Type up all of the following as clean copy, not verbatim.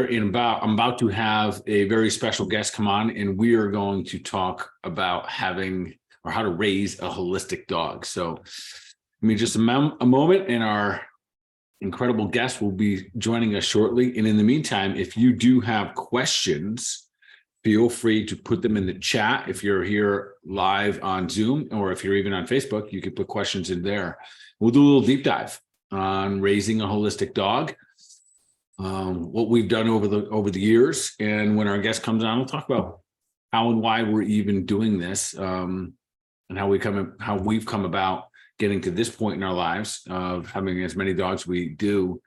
I'm about to have a very special guest come on, and we are going to talk about how to raise a holistic dog. So, just a moment, and our incredible guest will be joining us shortly. And in the meantime, if you do have questions, feel free to put them in the chat. If you're here live on Zoom, or if you're even on Facebook, you can put questions in there. We'll do a little deep dive on raising a holistic dog. What we've done over the years, and when our guest comes on, we'll talk about how and why we're even doing this, and how we've come about getting to this point in our lives of having as many dogs as we do,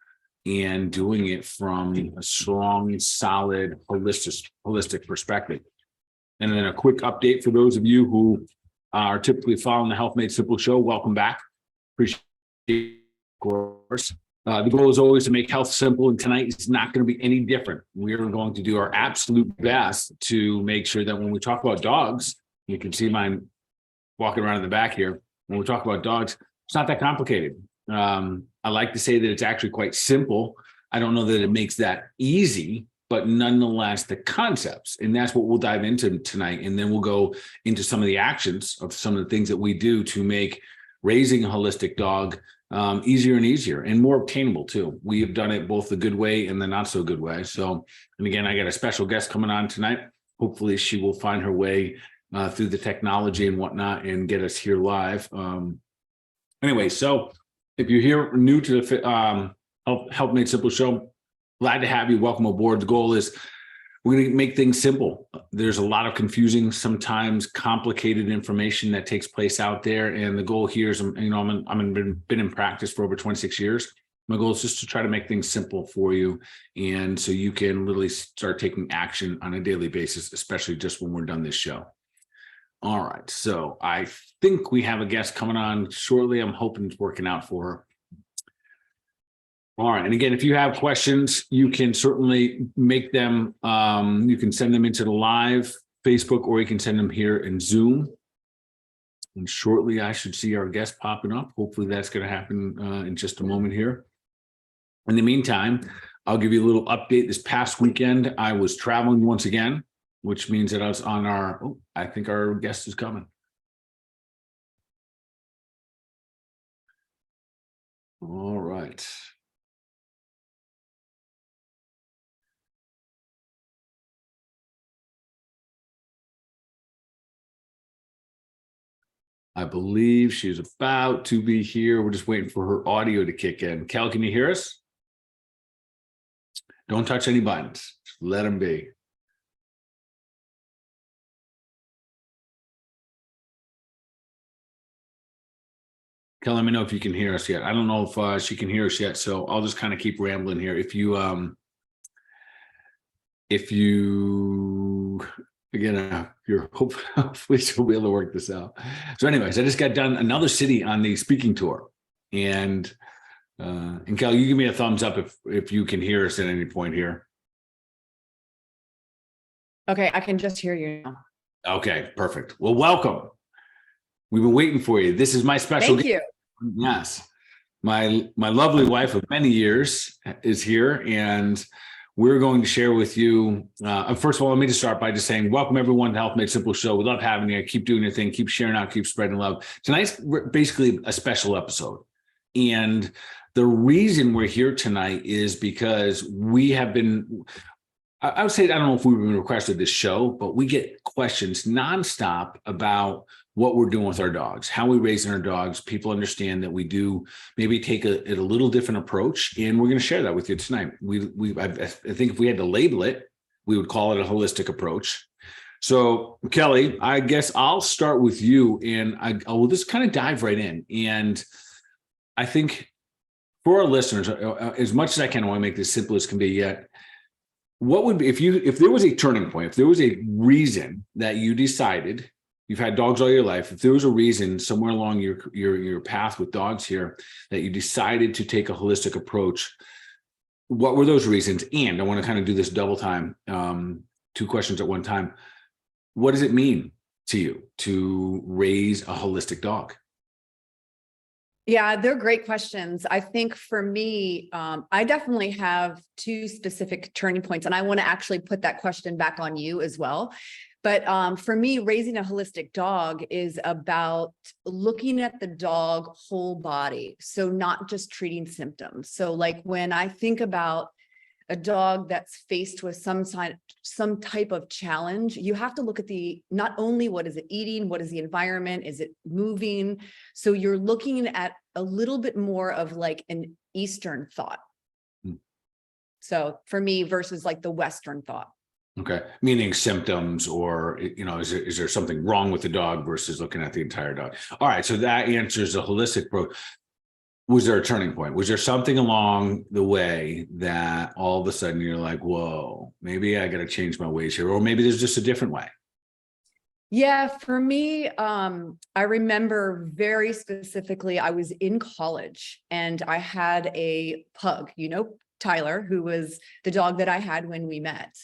and doing it from a strong, solid, holistic perspective. And then a quick update for those of you who are typically following the Health Made Simple show. Welcome back. Appreciate it, of course. The goal is always to make health simple, and tonight is not going to be any different. We are going to do our absolute best to make sure that when we talk about dogs, you can see mine walking around in the back here. When we talk about dogs, it's not that complicated. I like to say that it's actually quite simple. I don't know that it makes that easy, but nonetheless, the concepts, and that's what we'll dive into tonight. And then we'll go into some of the actions of some of the things that we do to make raising a holistic dog easier and easier, and more obtainable too. We have done it both the good way and the not so good way. So, and again, I got a special guest coming on tonight. Hopefully she will find her way through the technology and whatnot and get us here live. Anyway, so if you're here new to the Health Made Simple show, glad to have you. Welcome aboard. The goal is we're going to make things simple. There's a lot of confusing, sometimes complicated information that takes place out there. And the goal here is, been in practice for over 26 years. My goal is just to try to make things simple for you. And so you can literally start taking action on a daily basis, especially just when we're done this show. All right. So I think we have a guest coming on shortly. I'm hoping it's working out for her. All right. And again, if you have questions, you can certainly make them, you can send them into the live Facebook, or you can send them here in Zoom. And shortly, I should see our guest popping up. Hopefully that's going to happen in just a moment here. In the meantime, I'll give you a little update. This past weekend, I was traveling once again, which means that I was on I think our guest is coming. All right. I believe she's about to be here. We're just waiting for her audio to kick in. Kel, can you hear us? Don't touch any buttons. Just let them be. Kel, let me know if you can hear us yet. I don't know if she can hear us yet, so I'll just kind of keep rambling here. If you hopefully she'll be able to work this out. So anyways, I just got done another city on the speaking tour, and Kel, you give me a thumbs up if you can hear us at any point here. Okay, I can just hear you now. Okay, perfect. Well, welcome. We've been waiting for you. This is my special Thank you. Yes. My lovely wife of many years is here, and we're going to share with you. First of all, let me just start by just saying, welcome everyone to Health Made Simple show. We love having you. Keep doing your thing. Keep sharing out. Keep spreading love. Tonight's basically a special episode. And the reason we're here tonight is because we have been, I would say, I don't know if we've been requested this show, but we get questions nonstop about what we're doing with our dogs, how we're raising our dogs. People understand that we do maybe take a little different approach, and we're going to share that with you tonight. I think if we had to label it, we would call it a holistic approach. So, Kelly, I guess I'll start with you, and I will just kind of dive right in. And I think for our listeners, as much as I can, I want to make this simple as can be yet. What would be if there was a turning point, if there was a reason that you decided, you've had dogs all your life, if there was a reason somewhere along your path with dogs here that you decided to take a holistic approach, what were those reasons? And I want to kind of do this double time, two questions at one time. What does it mean to you to raise a holistic dog? Yeah, they're great questions. I think for me, I definitely have two specific turning points, and I want to actually put that question back on you as well. But for me, raising a holistic dog is about looking at the dog whole body. So not just treating symptoms. So like when I think about a dog that's faced with some type of challenge, you have to look at not only what is it eating, what is the environment, is it moving? So you're looking at a little bit more of like an Eastern thought. So for me versus like the Western thought. Okay. Meaning symptoms, or, is there something wrong with the dog versus looking at the entire dog? All right. So that answers the holistic approach. Was there a turning point? Was there something along the way that all of a sudden you're like, whoa, maybe I got to change my ways here, or maybe there's just a different way? Yeah, for me, I remember very specifically, I was in college and I had a pug, Tyler, who was the dog that I had when we met.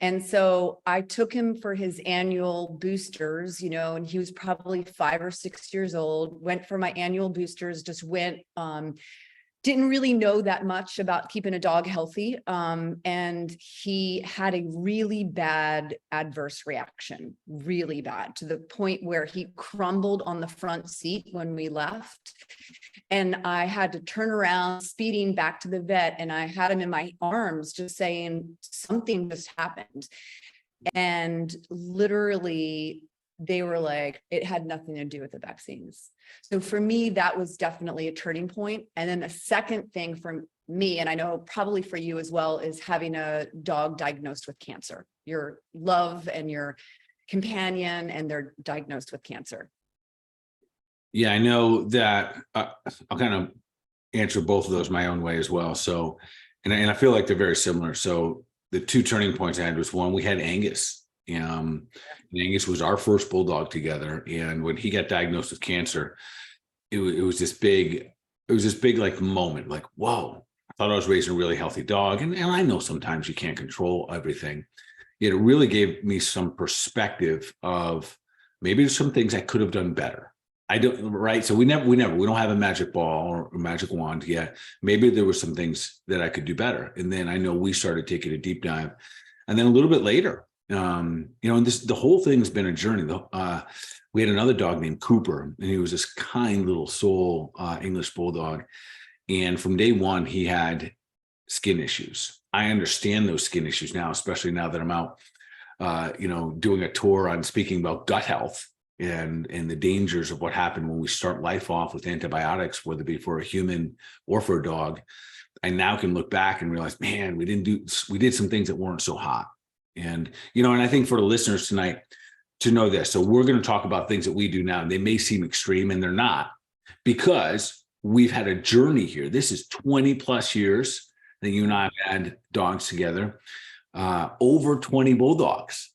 And so I took him for his annual boosters, and he was probably 5 or 6 years old, went for my annual boosters, just went, didn't really know that much about keeping a dog healthy. And he had a really bad adverse reaction, really bad, to the point where he crumbled on the front seat when we left. And I had to turn around, speeding back to the vet, and I had him in my arms just saying, something just happened. And literally, they were like, it had nothing to do with the vaccines. So for me, that was definitely a turning point. And then the second thing for me, and I know probably for you as well, is having a dog diagnosed with cancer. Your love and your companion, and they're diagnosed with cancer. Yeah, I know that. I'll kind of answer both of those my own way as well. So, and I feel like they're very similar. So the two turning points I had was, one, we had Angus. And Angus was our first bulldog together. And when he got diagnosed with cancer, it was this big like moment, like, whoa, I thought I was raising a really healthy dog. And I know sometimes you can't control everything. Yet it really gave me some perspective of maybe there's some things I could have done better. I don't, right? So we don't have a magic ball or a magic wand yet. Maybe there were some things that I could do better. And then I know we started taking a deep dive. And then a little bit later, and the whole thing's been a journey. We had another dog named Cooper, and he was this kind little soul English bulldog. And from day one, he had skin issues. I understand those skin issues now, especially now that I'm out, doing a tour on speaking about gut health and the dangers of what happened when we start life off with antibiotics, whether it be for a human or for a dog. I now can look back and realize, man, we did some things that weren't so hot. And, and I think for the listeners tonight to know this, so we're going to talk about things that we do now, and they may seem extreme, and they're not, because we've had a journey here. This is 20 plus years that you and I have had dogs together, over 20 bulldogs,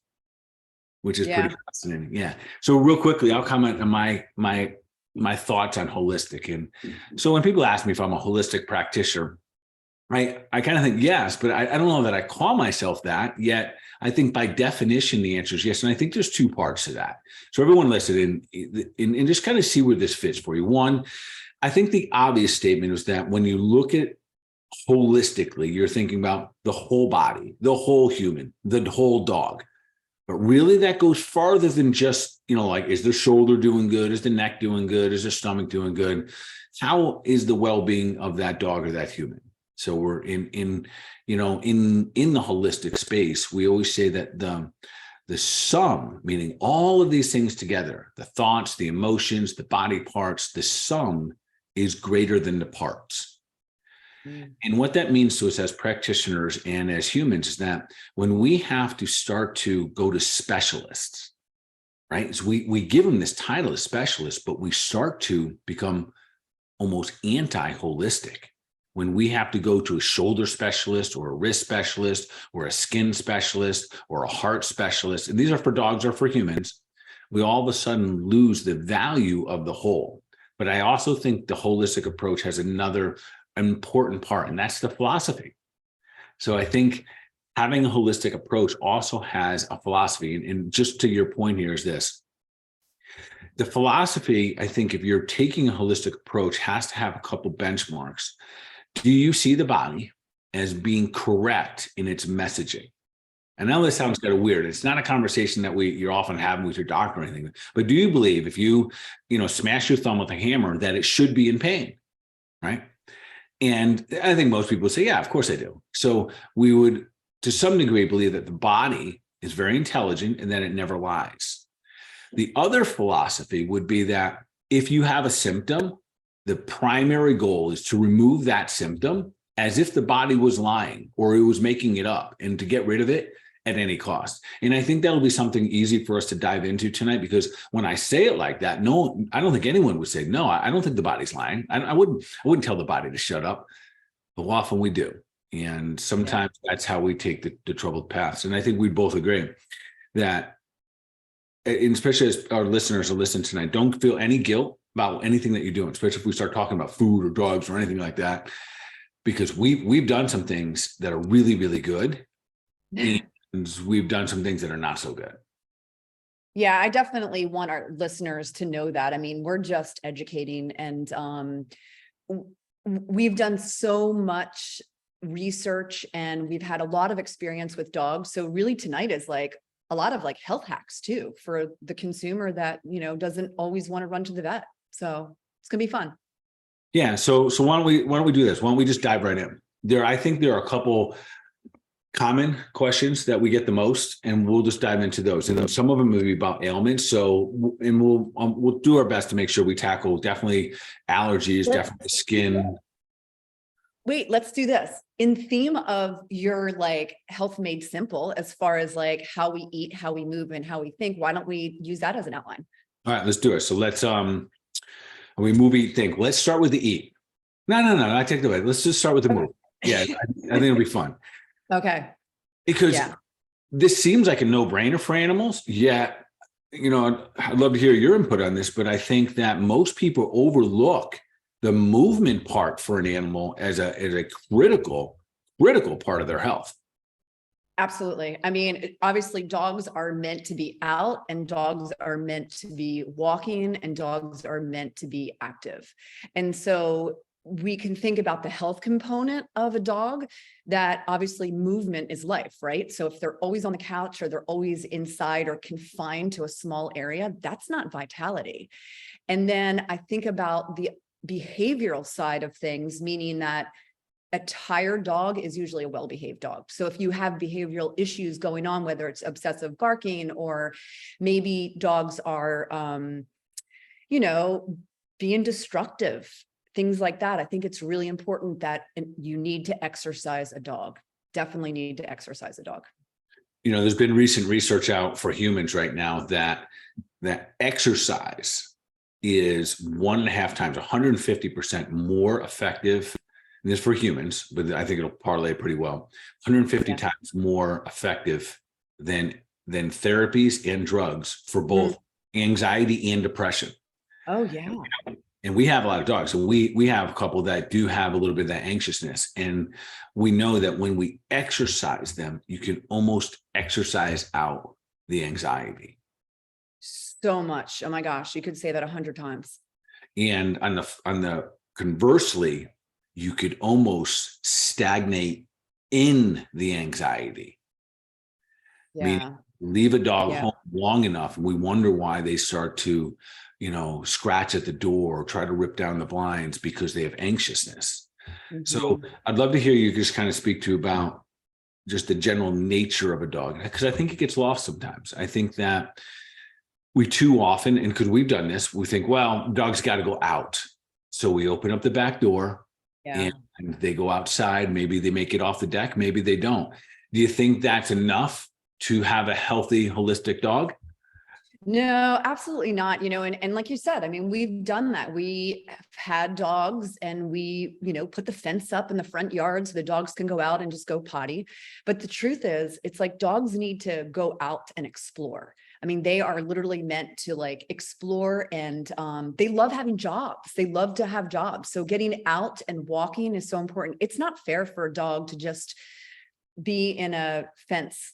which is pretty fascinating. Yeah. So real quickly, I'll comment on my thoughts on holistic. And so when people ask me if I'm a holistic practitioner, right, I kind of think yes, but I don't know that I call myself that yet. I think by definition, the answer is yes. And I think there's two parts to that. So everyone listen and just kind of see where this fits for you. One, I think the obvious statement is that when you look at holistically, you're thinking about the whole body, the whole human, the whole dog. But really that goes farther than just, like, is the shoulder doing good? Is the neck doing good? Is the stomach doing good? How is the well-being of that dog or that human? So we're in the holistic space. We always say that the sum, meaning all of these things together, the thoughts, the emotions, the body parts, the sum is greater than the parts. And what that means to us as practitioners and as humans is that when we have to start to go to specialists, right? So we give them this title of specialist, but we start to become almost anti-holistic. When we have to go to a shoulder specialist or a wrist specialist or a skin specialist or a heart specialist, and these are for dogs or for humans, we all of a sudden lose the value of the whole. But I also think the holistic approach has another important part, and that's the philosophy. So I think having a holistic approach also has a philosophy. And just to your point here is this. the philosophy, I think if you're taking a holistic approach, has to have a couple benchmarks. Do you see the body as being correct in its messaging? And now this sounds kind of weird. It's not a conversation that you're often having with your doctor or anything, but do you believe if you smash your thumb with a hammer that it should be in pain, right? And I think most people would say, yeah, of course I do. So we would, to some degree, believe that the body is very intelligent and that it never lies. The other philosophy would be that if you have a symptom, the primary goal is to remove that symptom as if the body was lying or it was making it up, and to get rid of it at any cost. And I think that'll be something easy for us to dive into tonight, because when I say it like that, no, I don't think anyone would say, no, I don't think the body's lying. I wouldn't tell the body to shut up, but often we do. And sometimes that's how we take the troubled paths. And I think we both agree that, and especially as our listeners are listening tonight, don't feel any guilt about anything that you're doing, especially if we start talking about food or drugs or anything like that, because we've done some things that are really, really good. And we've done some things that are not so good. Yeah, I definitely want our listeners to know that. I mean, we're just educating, and we've done so much research and we've had a lot of experience with dogs. So really tonight is like a lot of like health hacks too, for the consumer that, doesn't always want to run to the vet. So it's gonna be fun. Yeah. So why don't we do this? Why don't we just dive right in? I think there are a couple common questions that we get the most, and we'll just dive into those. And some of them will be about ailments. So, and we'll do our best to make sure we tackle definitely allergies, definitely skin. Wait, let's do this in theme of your like health made simple, as far as like how we eat, how we move, and how we think. Why don't we use that as an outline? All right, let's do it. So let's we move, eat, think. Let's start with the eat. No, I take the way. Let's just start with the move. Yeah, I think it'll be fun. Okay. Because this seems like a no-brainer for animals. Yet, I'd love to hear your input on this, but I think that most people overlook the movement part for an animal as a critical part of their health. Absolutely. I mean, obviously dogs are meant to be out, and dogs are meant to be walking, and dogs are meant to be active. And so we can think about the health component of a dog, that obviously movement is life, right? So if they're always on the couch or they're always inside or confined to a small area, that's not vitality. And then I think about the behavioral side of things, meaning that a tired dog is usually a well-behaved dog. So if you have behavioral issues going on, whether it's obsessive barking, or maybe dogs are, being destructive, things like that, I think it's really important that you need to exercise a dog. Definitely need to exercise a dog. There's been recent research out for humans right now that exercise is 1.5 times, 150% more effective. And this is for humans, but I think it'll parlay pretty well. 150 times more effective than therapies and drugs for both anxiety and depression. Oh yeah. And we have a lot of dogs. So we have a couple that do have a little bit of that anxiousness. And we know that when we exercise them, you can almost exercise out the anxiety. So much. Oh my gosh, you could say that 100 times. And on the conversely, you could almost stagnate in the anxiety. Yeah. Meaning, leave a dog home long enough, and we wonder why they start to scratch at the door or try to rip down the blinds, because they have anxiousness. So I'd love to hear you just kind of speak to about just the general nature of a dog, because I think it gets lost sometimes. I think that we too often, and because we've done this, we think, well, dogs got to go out. So we open up the back door and they go outside. Maybe they make it off the deck. Maybe they don't. Do you think that's enough to have a healthy, holistic dog? No, absolutely not. And like you said, I mean, we've done that. We have had dogs, and we, put the fence up in the front yard so the dogs can go out and just go potty. But the truth is, it's like dogs need to go out and explore. I mean, they are literally meant to like explore, and they love having jobs. They love to have jobs. So getting out and walking is so important. It's not fair for a dog to just be in a fence,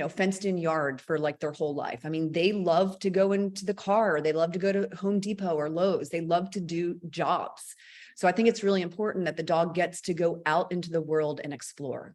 fenced in yard for like their whole life. I mean, they love to go into the car, or they love to go to Home Depot or Lowe's. They love to do jobs. So I think it's really important that the dog gets to go out into the world and explore.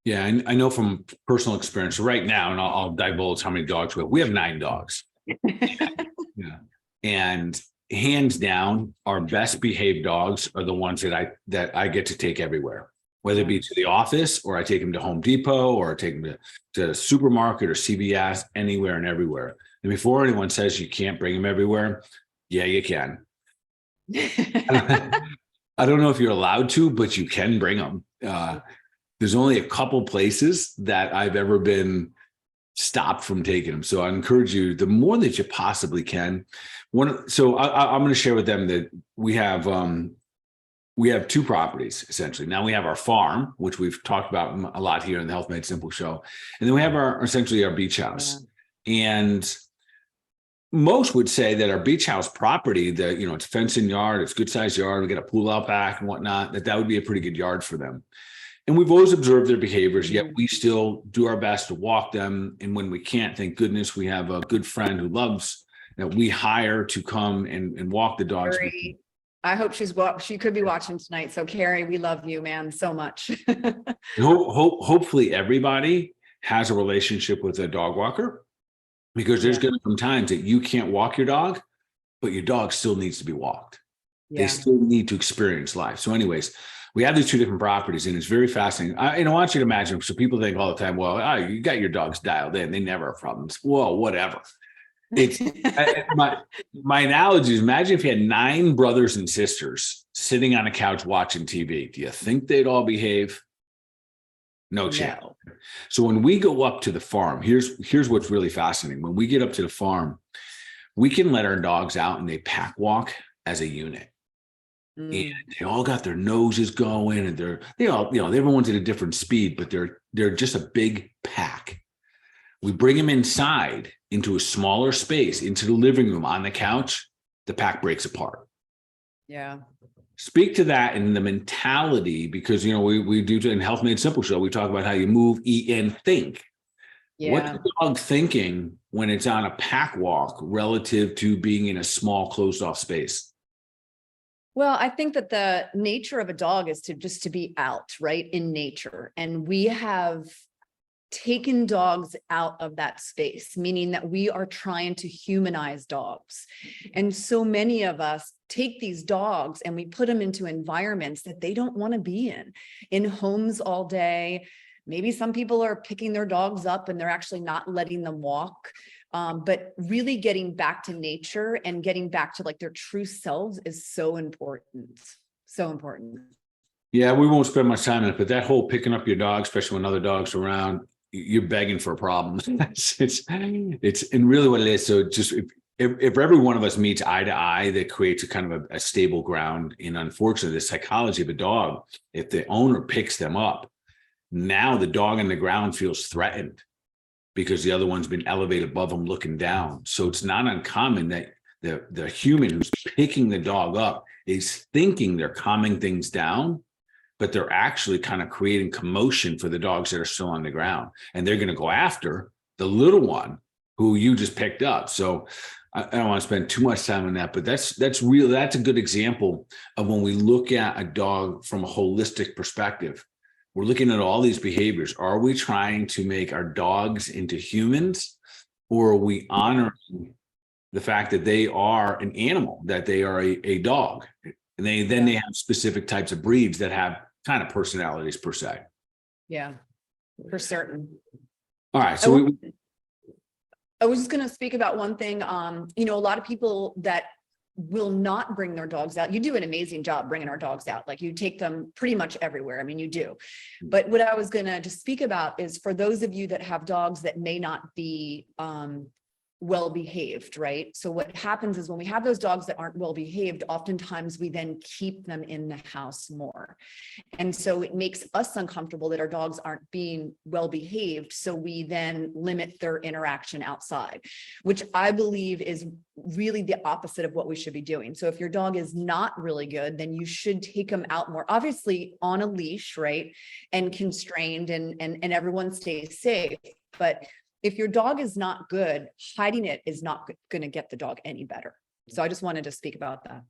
Yeah, and I know from personal experience right now, and I'll divulge how many dogs we have. We have 9 dogs. Yeah. And hands down, our best behaved dogs are the ones that I get to take everywhere, whether it be to the office, or I take them to Home Depot, or I take them to the supermarket or CVS, anywhere and everywhere. And before anyone says you can't bring them everywhere, yeah, you can. I don't know if you're allowed to, but you can bring them. There's only a couple places that I've ever been stopped from taking them. So I encourage you, the more that you possibly can. So I'm going to share with them that we have 2 properties, essentially. Now we have our farm, which we've talked about a lot here in the Health Made Simple show. And then we have essentially our beach house. Yeah. And most would say that our beach house property, it's fenced in yard, it's good sized yard, we get a pool out back and whatnot, that would be a pretty good yard for them. And we've always observed their behaviors, yet we still do our best to walk them. And when we can't, thank goodness, we have a good friend who loves that we hire to come and walk the dogs. Carrie, I hope she could be watching tonight. So Carrie, we love you, man, so much. Hopefully everybody has a relationship with a dog walker, because there's going to come times that you can't walk your dog, but your dog still needs to be walked. Yeah. They still need to experience life. So anyways, we have these 2 different properties, and it's very fascinating. I want you to imagine, so people think all the time, well, you got your dogs dialed in, they never have problems. Well, whatever. It's my analogy is, imagine if you had 9 brothers and sisters sitting on a couch watching TV. Do you think they'd all behave? No chance. No. So when we go up to the farm, here's what's really fascinating. When we get up to the farm, we can let our dogs out and they pack walk as a unit. And they all got their noses going, and everyone's at a different speed, but they're just a big pack. We bring them inside into a smaller space, into the living room on the couch, the pack breaks apart. Yeah. Speak to that in the mentality, because we do in Health Made Simple show, we talk about how you move, eat, and think. Yeah. What's the dog thinking when it's on a pack walk relative to being in a small closed off space? Well, I think that the nature of a dog is to be out, right, in nature. And we have taken dogs out of that space, meaning that we are trying to humanize dogs. And so many of us take these dogs and we put them into environments that they don't want to be in homes all day. Maybe some people are picking their dogs up and they're actually not letting them walk. But really getting back to nature and getting back to like their true selves is so important. So important. Yeah, we won't spend much time on it, but that whole picking up your dog, especially when other dogs are around, you're begging for a problem. it's and really what it is. So just if every one of us meets eye to eye, that creates a kind of a stable ground. And unfortunately, the psychology of a dog, if the owner picks them up, now the dog on the ground feels threatened, because the other one's been elevated above them looking down. So it's not uncommon that the human who's picking the dog up is thinking they're calming things down, but they're actually kind of creating commotion for the dogs that are still on the ground. And they're going to go after the little one who you just picked up. So I don't want to spend too much time on that, but that's a good example of when we look at a dog from a holistic perspective. We're looking at all these behaviors. Are we trying to make our dogs into humans, or are we honoring the fact that they are an animal, that they are a dog? And they have specific types of breeds that have kind of personalities per se. Yeah, for certain. All right. So I was just going to speak about one thing. A lot of people that will not bring their dogs out. You do an amazing job bringing our dogs out. Like, you take them pretty much everywhere. I mean, you do. But what I was going to just speak about is, for those of you that have dogs that may not be well behaved, right? So what happens is when we have those dogs that aren't well behaved, oftentimes we then keep them in the house more. And so it makes us uncomfortable that our dogs aren't being well behaved. So we then limit their interaction outside, which I believe is really the opposite of what we should be doing. So if your dog is not really good, then you should take them out more, obviously on a leash, right? And constrained, and everyone stays safe. But if your dog is not good, hiding it is not going to get the dog any better. So I just wanted to speak about that.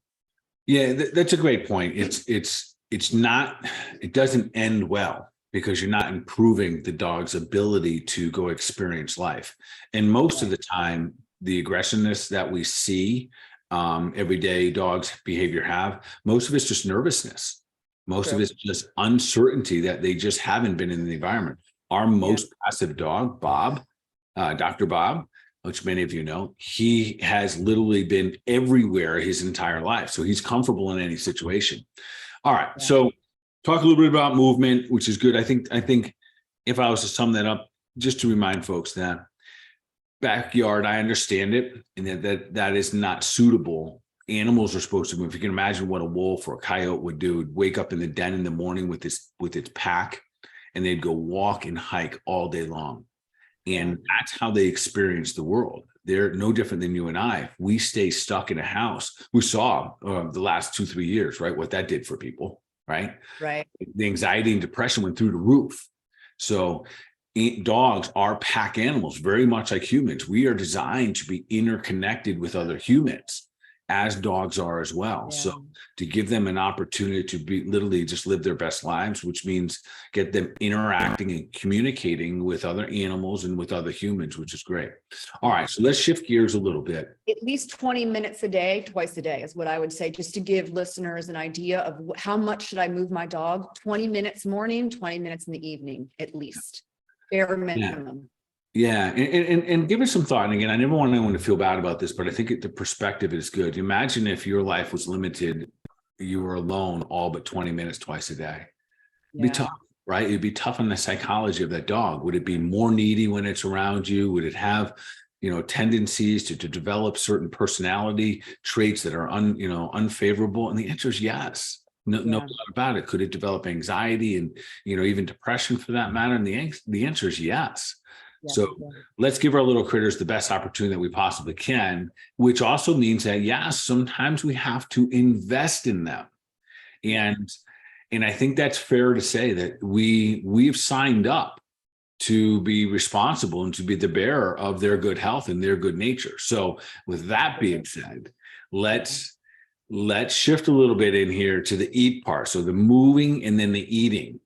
Yeah, that's a great point. It's not, it doesn't end well because you're not improving the dog's ability to go experience life. And most of the time, the aggressiveness that we see everyday dogs behavior have, most of it's just nervousness. Most of it's just uncertainty that they just haven't been in the environment. Our most passive dog, Bob, Dr. Bob, which many of you know, he has literally been everywhere his entire life. So he's comfortable in any situation. All right. Yeah. So talk a little bit about movement, which is good. I think if I was to sum that up, just to remind folks that backyard, I understand it, and that is not suitable. Animals are supposed to move. If you can imagine what a wolf or a coyote would do, wake up in the den in the morning with its pack, and they'd go walk and hike all day long. And that's how they experience the world. They're no different than you and I. If we stay stuck in a house, we saw the last 2-3 years, right? What that did for people, right? Right. The anxiety and depression went through the roof. So dogs are pack animals, very much like humans. We are designed to be interconnected with other humans, as dogs are as well. Yeah. So to give them an opportunity to be literally just live their best lives, which means get them interacting and communicating with other animals and with other humans, which is great. All right, so let's shift gears a little bit. At least 20 minutes a day, twice a day is what I would say, just to give listeners an idea of how much should I move my dog. 20 minutes morning, 20 minutes in the evening, at least. Bare minimum. Yeah, and give it some thought. And again, I never want anyone to feel bad about this, but I think the perspective is good. Imagine if your life was limited, you were alone all but 20 minutes twice a day. It'd be tough, right? It'd be tough on the psychology of that dog. Would it be more needy when it's around you? Would it have, tendencies to develop certain personality traits that are unfavorable? And the answer is yes. No doubt about it. Could it develop anxiety and, even depression for that matter? And the answer is yes. So let's give our little critters the best opportunity that we possibly can, which also means that, yes, sometimes we have to invest in them. And I think that's fair to say that we've signed up to be responsible and to be the bearer of their good health and their good nature. So with that being said, let's shift a little bit in here to the eat part. So the moving and then the eating.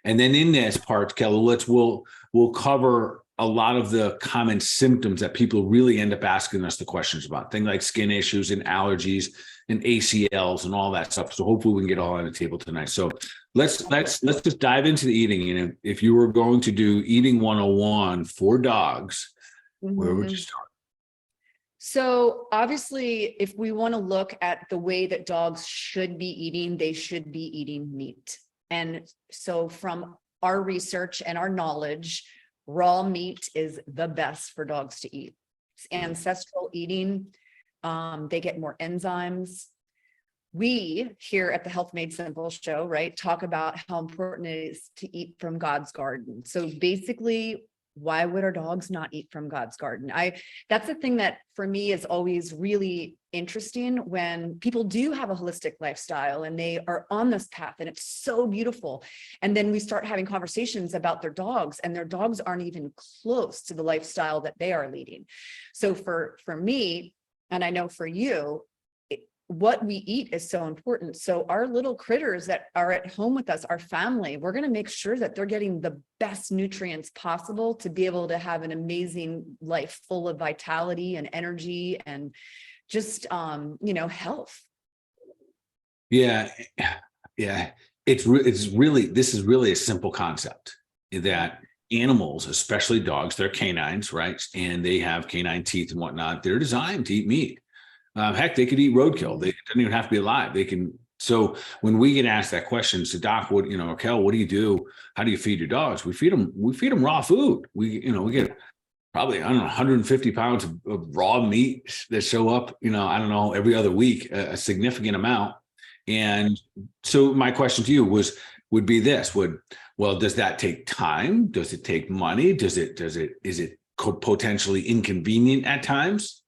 And then in this part, Kelly, we'll cover a lot of the common symptoms that people really end up asking us the questions about, things like skin issues and allergies and ACLs and all that stuff. So hopefully we can get all on the table tonight. So let's just dive into the eating. And if you were going to do eating 101 for dogs, where would you start? So obviously, if we want to look at the way that dogs should be eating, they should be eating meat. And so from our research and our knowledge, raw meat is the best for dogs to eat. It's ancestral eating. They get more enzymes. We here at the Health Made Simple show, right, talk about how important it is to eat from God's garden. So basically, why would our dogs not eat from God's garden? That's the thing that for me is always really interesting when people do have a holistic lifestyle and they are on this path and it's so beautiful. And then we start having conversations about their dogs and their dogs aren't even close to the lifestyle that they are leading. So for me, and I know for you, what we eat is so important. So our little critters that are at home with us, our family, we're going to make sure that they're getting the best nutrients possible to be able to have an amazing life full of vitality and energy and just, health. Yeah. This is really a simple concept that animals, especially dogs, they're canines, right? And they have canine teeth and whatnot. They're designed to eat meat. Heck, they could eat roadkill. They don't even have to be alive. They can. So when we get asked that question, so Doc, Kel, what do you do? How do you feed your dogs? We feed them raw food. We get probably, I don't know, 150 pounds of raw meat that show up, I don't know, every other week, a significant amount. And so my question to you would be this, well, does that take time? Does it take money? Is it potentially inconvenient at times?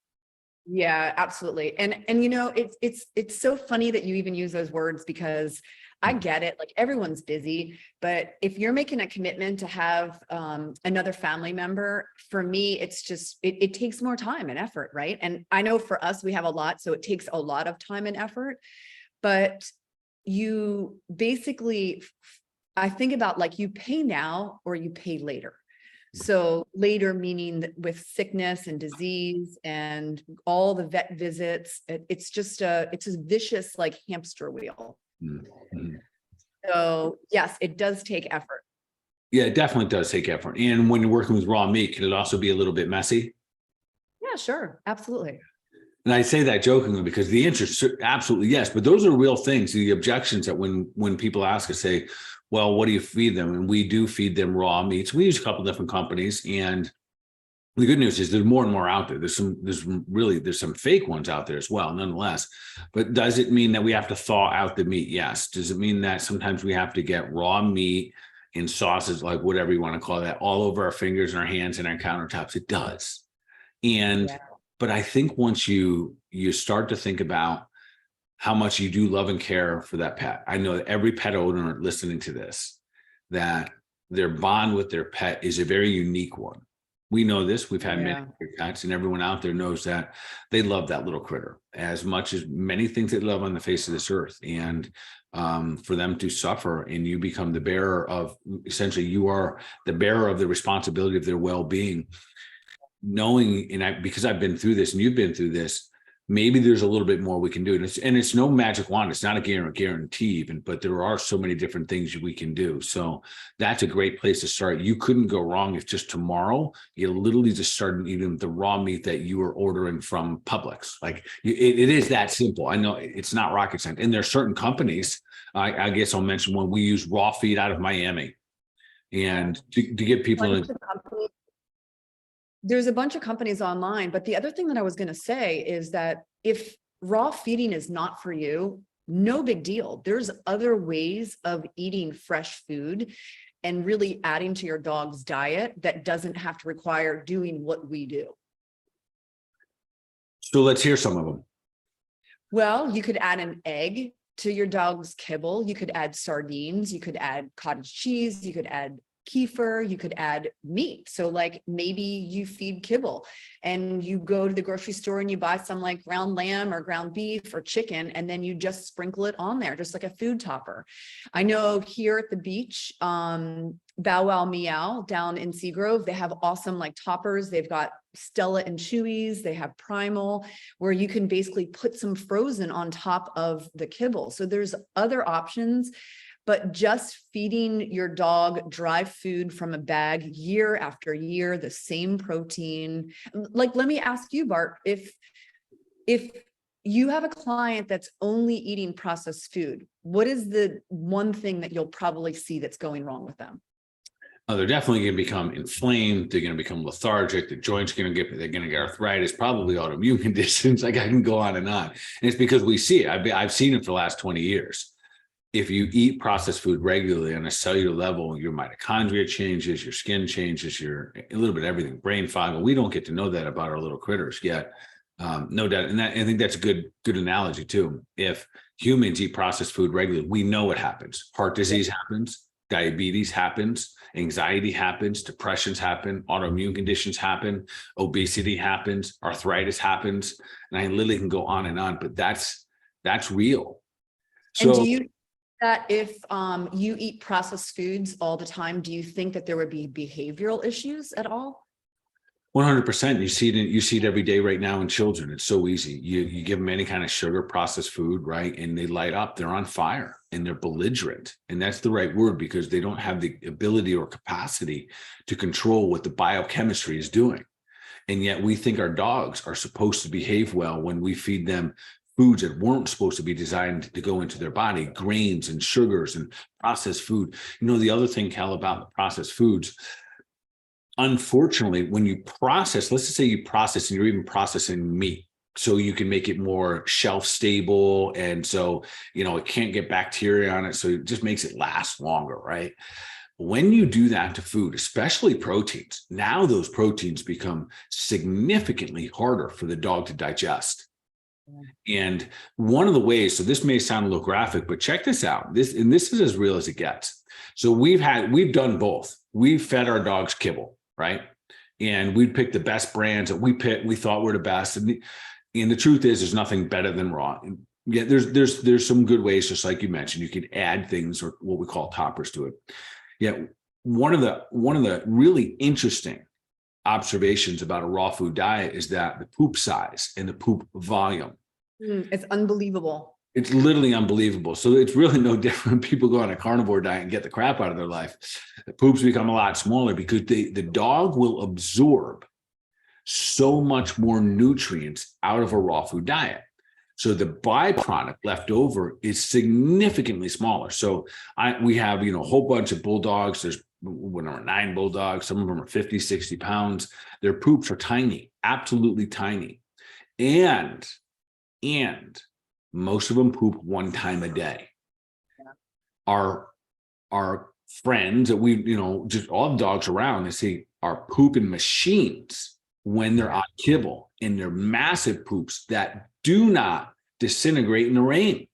Yeah, absolutely. And it's so funny that you even use those words, because I get it. Like, everyone's busy, but if you're making a commitment to have another family member, for me, it's just, it takes more time and effort, right? And I know for us, we have a lot, so it takes a lot of time and effort, but you basically, I think about, like, you pay now or you pay later. So later, meaning that with sickness and disease and all the vet visits, it's just it's a vicious, like, hamster wheel. Mm-hmm. So yes, it does take effort. Yeah, it definitely does take effort. And when you're working with raw meat, can it also be a little bit messy? Yeah, sure. Absolutely. And I say that jokingly because the answer is absolutely yes, but those are real things. The objections that when people ask us, say, well, what do you feed them? And we do feed them raw meats. We use a couple different companies, and the good news is there's more and more out there. There's some fake ones out there as well, nonetheless. But does it mean that we have to thaw out the meat? Yes. Does it mean that sometimes we have to get raw meat in sauces, like whatever you want to call that, all over our fingers and our hands and our countertops? It does. And Yeah. but I think once you start to think about how much you do love and care for that pet. I know that every pet owner listening to this, that their bond with their pet is a very unique one. We know this. We've had many pets, and everyone out there knows that they love that little critter as much as many things they love on the face of this earth. And for them to suffer, and you become the bearer of, essentially, you are the bearer of the responsibility of their well-being. Knowing, and because I've been through this and you've been through this, maybe there's a little bit more we can do. And it's no magic wand. It's not a guarantee even, but there are so many different things we can do. So that's a great place to start. You couldn't go wrong if just tomorrow you literally just started eating the raw meat that you were ordering from Publix. Like, it is that simple. I know it's not rocket science. And there are certain companies, I guess I'll mention one, we use raw feed out of Miami. And to get people There's a bunch of companies online, but the other thing that I was going to say is that if raw feeding is not for you, no big deal. There's other ways of eating fresh food and really adding to your dog's diet that doesn't have to require doing what we do. So let's hear some of them. Well, you could add an egg to your dog's kibble. You could add sardines. You could add cottage cheese. You could add kefir, you could add meat. So like, maybe you feed kibble and you go to the grocery store and you buy some like ground lamb or ground beef or chicken, and then you just sprinkle it on there, just like a food topper. I know here at the beach, Bow Wow Meow down in Seagrove, they have awesome like toppers. They've got Stella and Chewy's, they have Primal, where you can basically put some frozen on top of the kibble. So there's other options. But just feeding your dog dry food from a bag year after year, the same protein. Like, let me ask you, Bart, if you have a client that's only eating processed food, what is the one thing that you'll probably see that's going wrong with them? They're definitely going to become inflamed. They're going to become lethargic. The joints they're going to get arthritis, probably autoimmune conditions. Like, I can go on. And it's because we see it. I've seen it for the last 20 years. If you eat processed food regularly on a cellular level, your mitochondria changes, your skin changes, a little bit of everything, brain fog. And we don't get to know that about our little critters yet. No doubt. And I think that's a good analogy too. If humans eat processed food regularly, we know what happens. Heart disease happens, diabetes happens, anxiety happens, depressions happen, autoimmune conditions happen, obesity happens, arthritis happens. And I literally can go on, but that's real. So, and do you that if you eat processed foods all the time, do you think that there would be behavioral issues at all? 100%. You see it every day right now in children. It's so easy. You give them any kind of sugar processed food, right? And they light up, they're on fire and they're belligerent. And that's the right word, because they don't have the ability or capacity to control what the biochemistry is doing. And yet we think our dogs are supposed to behave well when we feed them foods that weren't supposed to be designed to go into their body, grains and sugars and processed food. The other thing, Cal, about the processed foods, unfortunately, when you process, let's just say you process and you're even processing meat, so you can make it more shelf stable. And so, it can't get bacteria on it. So it just makes it last longer, right? When you do that to food, especially proteins, now those proteins become significantly harder for the dog to digest. And one of the ways, so this may sound a little graphic, but check this out. This is as real as it gets. So we've done both. We've fed our dogs kibble, right? And we picked the best brands that we thought were the best. And the truth is, there's nothing better than raw. And yeah, there's some good ways, just like you mentioned, you could add things or what we call toppers to it. Yeah, one of the really interesting observations about a raw food diet is that the poop size and the poop volume. It's unbelievable. It's literally unbelievable. So it's really no different when people go on a carnivore diet and get the crap out of their life. The poops become a lot smaller because the dog will absorb so much more nutrients out of a raw food diet. So the byproduct left over is significantly smaller. So we have, a whole bunch of bulldogs. There's 9 bulldogs. Some of them are 50, 60 pounds. Their poops are tiny, absolutely tiny. And most of them poop one time a day. Yeah. Our friends that we, just all the dogs around, they say are pooping machines when they're on kibble, and they're massive poops that do not disintegrate in the rain.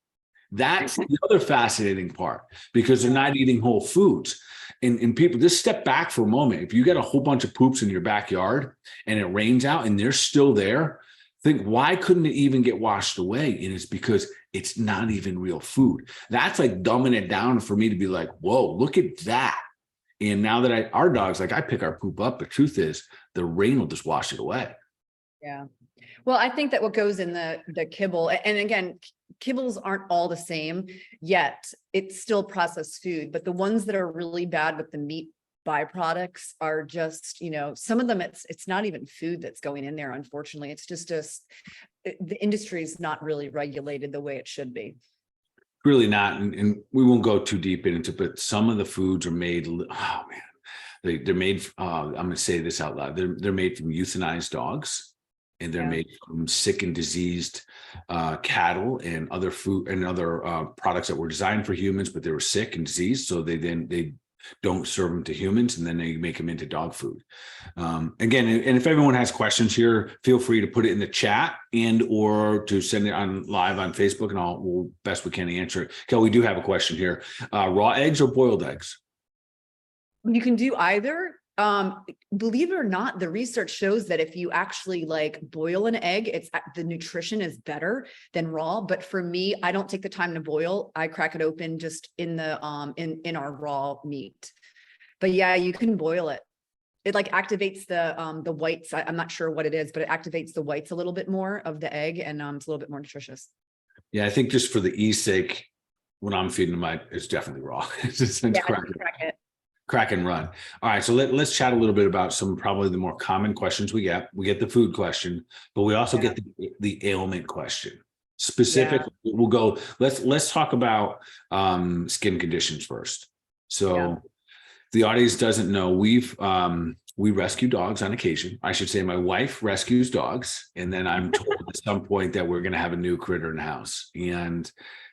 That's the other fascinating part, because they're not eating whole foods. And people, just step back for a moment. If you get a whole bunch of poops in your backyard and it rains out and they're still there, think, why couldn't it even get washed away? And it's because it's not even real food. That's like dumbing it down for me to be like, whoa, look at that. And now that our dogs, like, I pick our poop up, but truth is the rain will just wash it away. Yeah. Well, I think that what goes in the kibble, and again, kibbles aren't all the same, yet it's still processed food, but the ones that are really bad with the meat byproducts are just, some of them, it's not even food that's going in there. Unfortunately, it's just the industry is not really regulated the way it should be. Really not. And we won't go too deep into it, but some of the foods are made, oh man, they're made, I'm going to say this out loud. They're made from euthanized dogs, and they're made from sick and diseased cattle and other food and other products that were designed for humans, but they were sick and diseased. So they don't serve them to humans, and then they make them into dog food. Again, and if everyone has questions here, feel free to put it in the chat or to send it on live on Facebook, and we'll best we can answer it. Kel, we do have a question here. Raw eggs or boiled eggs? You can do either. Believe it or not, the research shows that if you actually boil an egg, the nutrition is better than raw. But for me, I don't take the time to boil. I crack it open just in the in our raw meat. But yeah, you can boil it. It activates the whites. I'm not sure what it is, but it activates the whites a little bit more of the egg, and it's a little bit more nutritious. Yeah, I think just for the ease sake, when I'm feeding them, it's definitely raw. Crack and run. All right, so let's chat a little bit about some probably the more common questions we get. We get the food question, but we also get the ailment question. Specifically, we'll go. Let's talk about skin conditions first. So the audience doesn't know, we rescue dogs on occasion. I should say my wife rescues dogs, and then I'm told at some point that we're going to have a new critter in the house. And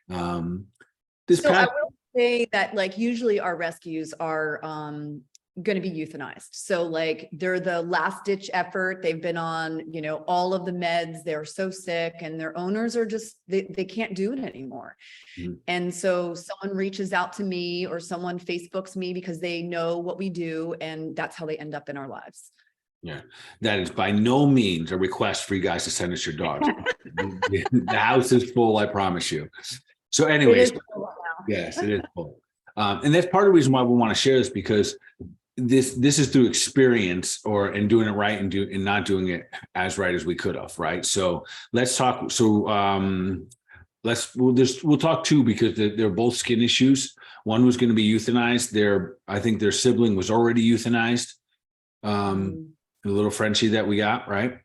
I will say that usually our rescues are going to be euthanized. So they're the last ditch effort. They've been on, all of the meds. They're so sick, and their owners are just, they can't do it anymore. Mm-hmm. And so someone reaches out to me, or someone Facebooks me, because they know what we do, and that's how they end up in our lives. Yeah, that is by no means a request for you guys to send us your dogs. The house is full, I promise you. So anyways, yes, it is full. And that's part of the reason why we want to share this, because this is through experience and doing it right and not doing it as right as we could have. Right. So let's talk. So we'll talk too, because they're both skin issues. One was going to be euthanized. I think their sibling was already euthanized. The little Frenchie that we got, right?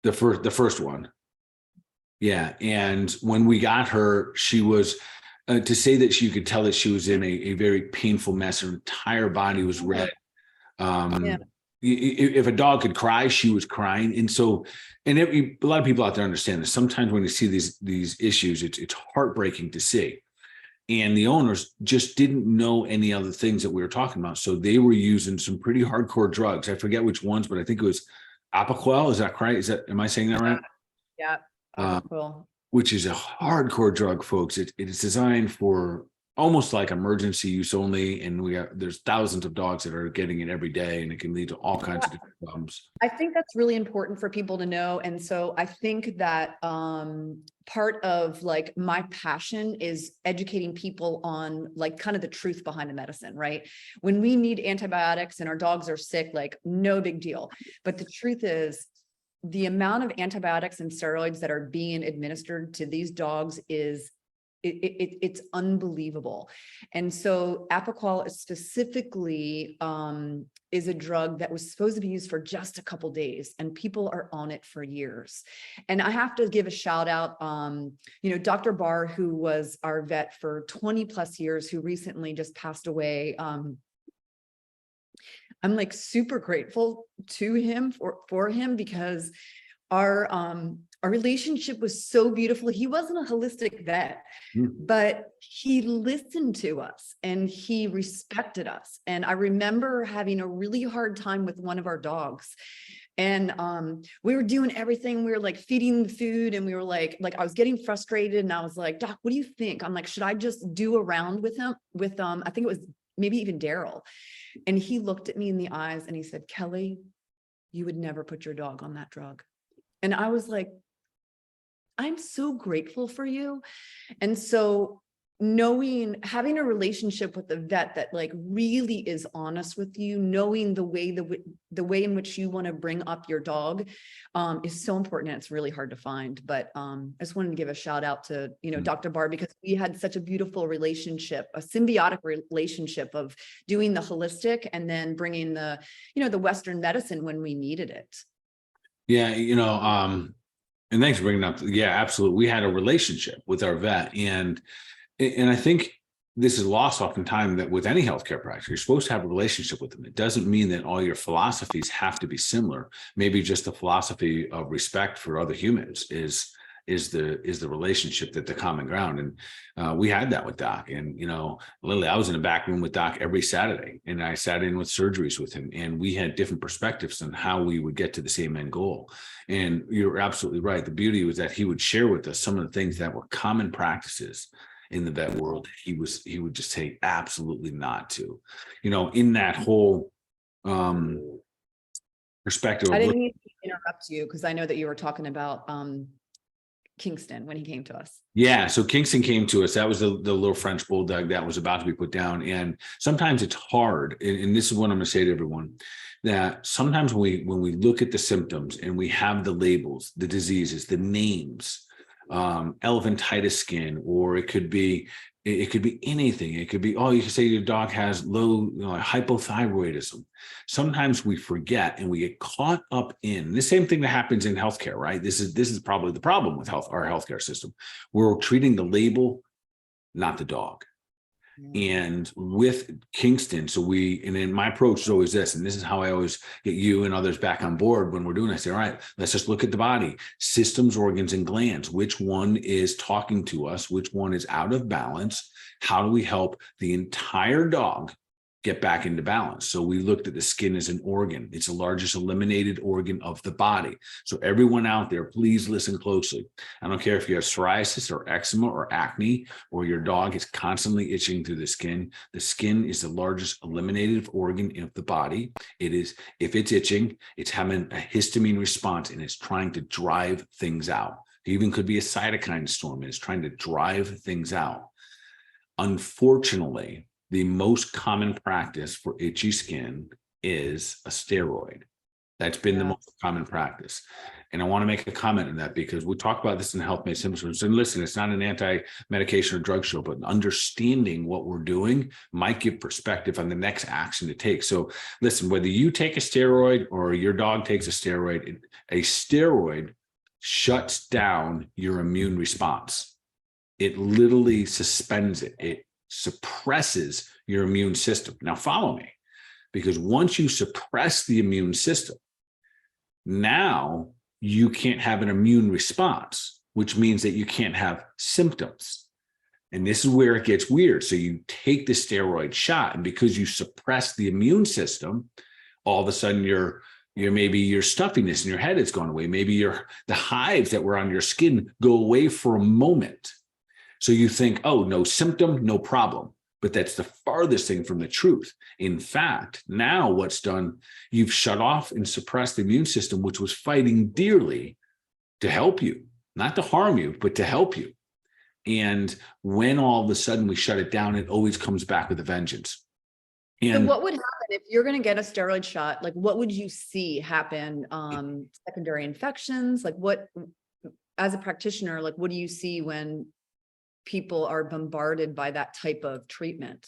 The first one. Yeah. And when we got her, she was, to say that you could tell that she was in a very painful mess. Her entire body was red. Yeah. If a dog could cry, she was crying. And so, a lot of people out there understand this. Sometimes when you see these issues, it's heartbreaking to see. And the owners just didn't know any other things that we were talking about. So they were using some pretty hardcore drugs. I forget which ones, but I think it was Apoquel. Is that right? Am I saying that right? Yeah. Cool. Which is a hardcore drug, folks. It's designed for almost like emergency use only. And there's thousands of dogs that are getting it every day, and it can lead to all kinds of different problems. I think that's really important for people to know. And so I think that part of like my passion is educating people on like kind of the truth behind the medicine, right? When we need antibiotics and our dogs are sick, like no big deal. But the truth is, the amount of antibiotics and steroids that are being administered to these dogs is it's unbelievable. And so Apoquel specifically is a drug that was supposed to be used for just a couple days, and people are on it for years. And I have to give a shout out, Dr. Barr, who was our vet for 20 plus years, who recently just passed away. I'm like super grateful to him for him, because our relationship was so beautiful. He wasn't a holistic vet, but he listened to us and he respected us. And I remember having a really hard time with one of our dogs. And we were doing everything. We were like feeding the food, and we were like I was getting frustrated, and I was like, Doc, what do you think? I'm like, should I just do a round with him? I think it was maybe even Daryl. And he looked at me in the eyes and he said, Kelly, you would never put your dog on that drug. And I was like, I'm so grateful for you. And so having a relationship with a vet that like really is honest with you, knowing the way in which you want to bring up your dog is so important. And it's really hard to find. But I just wanted to give a shout out to, Dr. Barr, because we had such a beautiful relationship, a symbiotic relationship of doing the holistic and then bringing the Western medicine when we needed it. Yeah. And thanks for bringing up. Yeah, absolutely. We had a relationship with our vet, and I think this is lost oftentimes, that with any healthcare practice, you're supposed to have a relationship with them. It doesn't mean that all your philosophies have to be similar. Maybe just the philosophy of respect for other humans is the relationship, that the common ground. And we had that with Doc. And literally, I was in the back room with Doc every Saturday, and I sat in with surgeries with him, and we had different perspectives on how we would get to the same end goal. And you're absolutely right. The beauty was that he would share with us some of the things that were common practices in the vet world. He would just say absolutely not to, in that whole perspective. I didn't mean to interrupt you, because I know that you were talking about Kingston when he came to us. Yeah, so Kingston came to us. That was the little French bulldog that was about to be put down. And sometimes it's hard, and this is what I'm going to say to everyone, that sometimes when we look at the symptoms and we have the labels, the diseases, the names, elephantitis skin, or it could be anything. It could be, you can say your dog has low hypothyroidism. Sometimes we forget and we get caught up in the same thing that happens in healthcare, right? This is probably the problem with our healthcare system. We're treating the label, not the dog. And with Kingston, and then my approach is always this, and this is how I always get you and others back on board when we're doing it. I say, all right, let's just look at the body, systems, organs, and glands. Which one is talking to us? Which one is out of balance? How do we help the entire dog get back into balance? So we looked at the skin as an organ. It's the largest eliminated organ of the body. So everyone out there, please listen closely. I don't care if you have psoriasis or eczema or acne, or your dog is constantly itching through the skin. The skin is the largest eliminated organ of the body. If it's itching, it's having a histamine response, and it's trying to drive things out. It even could be a cytokine storm, and it's trying to drive things out. Unfortunately, the most common practice for itchy skin is a steroid. That's been the most common practice. And I want to make a comment on that, because we talk about this in Health Made Simple. And listen, it's not an anti-medication or drug show, but understanding what we're doing might give perspective on the next action to take. So listen, whether you take a steroid or your dog takes a steroid shuts down your immune response. It literally suspends it. It suppresses your immune system. Now, follow me. because once you suppress the immune system, now you can't have an immune response, which means that you can't have symptoms. And this is where it gets weird. So you take the steroid shot, and because you suppress the immune system, all of a sudden maybe your stuffiness in your head has gone away. Maybe the hives that were on your skin go away for a moment. So you think, oh, no symptom, no problem. But that's the farthest thing from the truth. In fact, now what's done, you've shut off and suppressed the immune system, which was fighting dearly to help you, not to harm you, but to help you. And when all of a sudden we shut it down, it always comes back with a vengeance. And so what would happen if you're going to get a steroid shot? Like, what would you see happen? Secondary infections? Like, what, as a practitioner, like, what do you see when people are bombarded by that type of treatment?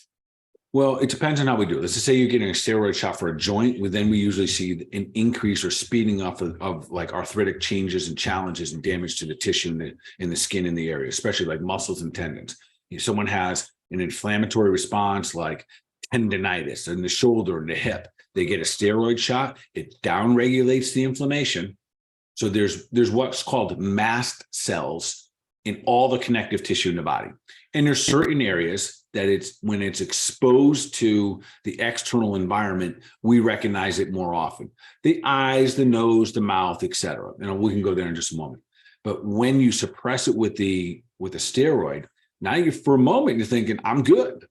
Well, it depends on how we do it. Let's just say you're getting a steroid shot for a joint. Then we usually see an increase or speeding up of like arthritic changes and challenges and damage to the tissue in the skin in the area, especially like muscles and tendons. If someone has an inflammatory response like tendonitis in the shoulder and the hip, they get a steroid shot, it downregulates the inflammation. So there's what's called mast cells in all the connective tissue in the body. And there's certain areas that when it's exposed to the external environment, we recognize it more often. The eyes, the nose, the mouth, etc. And we can go there in just a moment. But when you suppress it with a steroid, now for a moment, you're thinking, I'm good,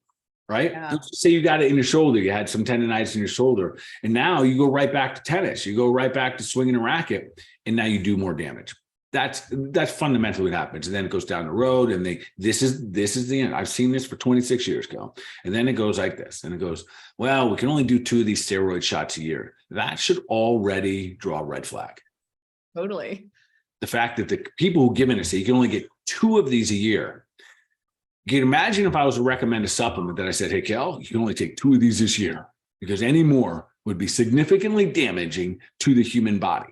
right? Yeah. Let's say you got it in your shoulder, you had some tendonitis in your shoulder, and now you go right back to tennis, you go right back to swinging a racket, and now you do more damage. That's fundamentally what happens. And then it goes down the road, and this is the end. I've seen this for 26 years, Cal. And then it goes like this. And it goes, well, we can only do 2 of these steroid shots a year. That should already draw a red flag. Totally. The fact that the people who give it say you can only get 2 of these a year. You can imagine if I was to recommend a supplement that I said, hey, Cal, you can only take 2 of these this year, because any more would be significantly damaging to the human body.